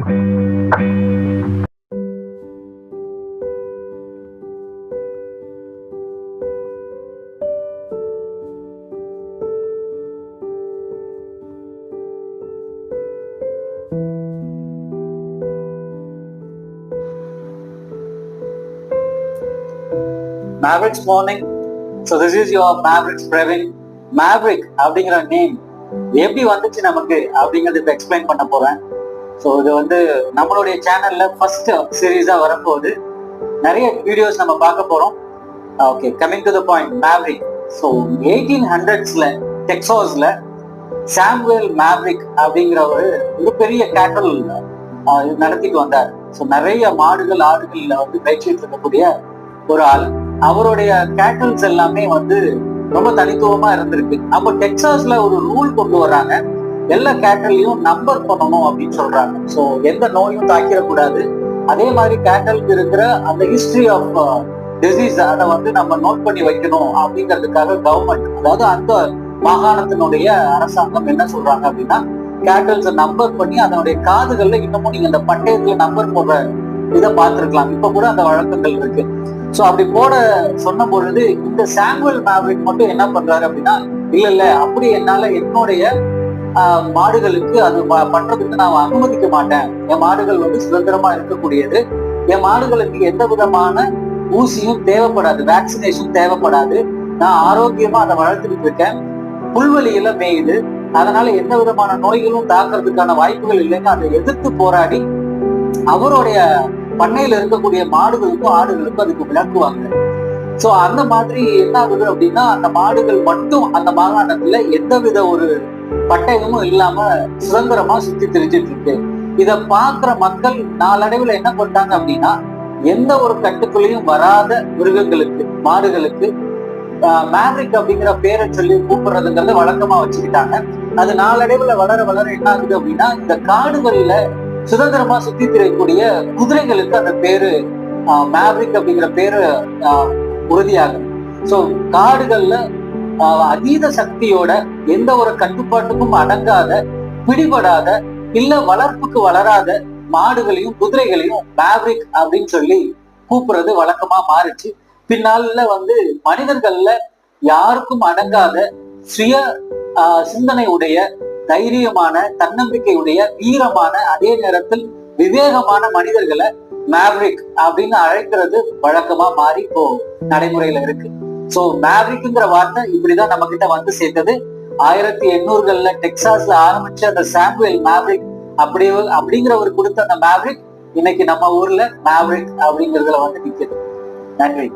Maverick's morning. So this is your Maverick's Pravin. Maverick அப்படிங்கிற name எப்படி வந்துச்சு நமக்கு அப்படிங்கறது இப்ப எக்ஸ்பிளைன் பண்ண போறேன். ஸோ இது வந்து நம்மளுடைய சேனல்ல ஃபர்ஸ்ட் சீரீஸா வரப்போகுது. நிறைய வீடியோஸ் நம்ம பார்க்க போறோம். Okay, coming to the point. Maverick. So 1800ஸ்ல டெக்சாஸ்ல சாமுவேல் மேவ்ரிக் அப்படிங்கிற ஒரு பெரிய கேட்டல் நடத்திட்டு வந்தார். ஸோ நிறைய மாடுகள் ஆடுகள்ல வந்து பயிற்சிட்டு இருக்கக்கூடிய ஒரு ஆள். அவருடைய கேட்டல்ஸ் எல்லாமே வந்து ரொம்ப தனித்துவமா இருந்திருக்கு. அப்போ டெக்சாஸ்ல ஒரு ரூல் கொண்டு வர்றாங்க, எல்லா கேட்டல்லையும் நம்பர் பண்ணணும் அப்படின்னு சொல்றாங்க. ஸோ எந்த நோயும் தாக்கிடக்கூடாது. அதே மாதிரி கேட்டலுக்கு இருக்கிற அந்த ஹிஸ்டரி ஆஃப் டிசீஸ் அதை வந்து நம்ம நோட் பண்ணி வைக்கணும் அப்படிங்கிறதுக்காக கவர்மெண்ட், அதாவது அந்த மாகாணத்தினுடைய அரசாங்கம் என்ன சொல்றாங்க அப்படின்னா, கேட்டல்ஸை நம்பர் பண்ணி அதனுடைய காதுகள்ல இன்னமும் நீங்க அந்த பட்டயத்துல நம்பர் போடுற இதை பார்த்திருக்கலாம். இப்ப கூட அந்த வழக்கங்கள் இருக்கு. சோ அப்படி போட சொன்ன பொழுது இந்த சாமுவேல் மேவ்ரிக் மட்டும் என்ன பண்றாரு அப்படின்னா, இல்ல அப்படி என்னால என்னுடைய மாடுகளுக்கு அது பண்றதுக்கு நான் அனுமதிக்க மாட்டேன். என் மாடுகள் வந்து சுதந்திரமா இருக்கக்கூடியது. என் மாடுகளுக்கு எந்த விதமான ஊசியும் தேவைப்படாது, வேக்சினேஷன் தேவைப்படாது. நான் ஆரோக்கியமா அதை வளர்த்துக்கிட்டு இருக்கேன். புல்வெளியில மேயுது. அதனால எந்த விதமான நோய்களும் தாக்குறதுக்கான வாய்ப்புகள் இல்லைன்னு அதை எதிர்த்து போராடி அவருடைய பண்ணையில இருக்கக்கூடிய மாடுகளுக்கும் ஆடுகளுக்கும் அதுக்கு விளக்குவாங்க. சோ அந்த மாதிரி என்ன ஆகுது அப்படின்னா, அந்த மாடுகள் மட்டும் அந்த மாகாணத்துல எந்தவித ஒரு பட்டயமும் இல்லாம சுதந்திரமா சுத்தி திரிஞ்சிட்டு இருக்கு. இத பாக்குற மக்கள் நாளடைவுல என்ன பண்ணிட்டாங்க அப்படின்னா, எந்த ஒரு கட்டுக்குள்ளையும் வராத மிருகங்களுக்கு, மாடுகளுக்கு மேவ்ரிக் அப்படிங்கிற பேரை சொல்லி கூப்பிடுறதுங்கிறத வழக்கமா வச்சுக்கிட்டாங்க. அது நாளடைவுல வளர வளர என்ன ஆகுது அப்படின்னா, இந்த காடுகள்ல சுதந்திரமா சுத்தி திரியக்கூடிய குதிரைகளுக்கு அந்த பேரு மேவ்ரிக் அப்படிங்கிற பேரு உறுதியாகும். சோ காடுகள்ல அதீத சக்தியோட, எந்த ஒரு கட்டுப்பாட்டுக்கும் அடங்காத, பிடிபடாத, இல்ல வளர்ப்புக்கு வளராத மாடுகளையும் குதிரைகளையும் மேவ்ரிக் அப்படின்னு சொல்லி கூப்பிடுறது வழக்கமா மாறிச்சு. பின்னால வந்து மனிதர்கள்ல யாருக்கும் அடங்காத, சுய சிந்தனை உடைய, தைரியமான, தன்னம்பிக்கையுடைய, வீரமான, அதே நேரத்தில் விவேகமான மனிதர்களை மேவ்ரிக் அப்படின்னு அழைக்கிறது வழக்கமா மாறி இப்போ நடைமுறையில இருக்கு. சோ மேவ்ரிக்ங்கிற வார்த்தை இப்படிதான் நம்ம கிட்ட வந்து சேர்த்தது. 1800கள்ல டெக்சாஸ்ல ஆரம்பிச்ச அந்த சாமுவேல் மேவ்ரிக் அப்படிங்கிறவர் கொடுத்த அந்த மேவ்ரிக் இன்னைக்கு நம்ம ஊர்ல மேவ்ரிக் அப்படிங்கிறதுல வந்து நிக்குது. நன்றி.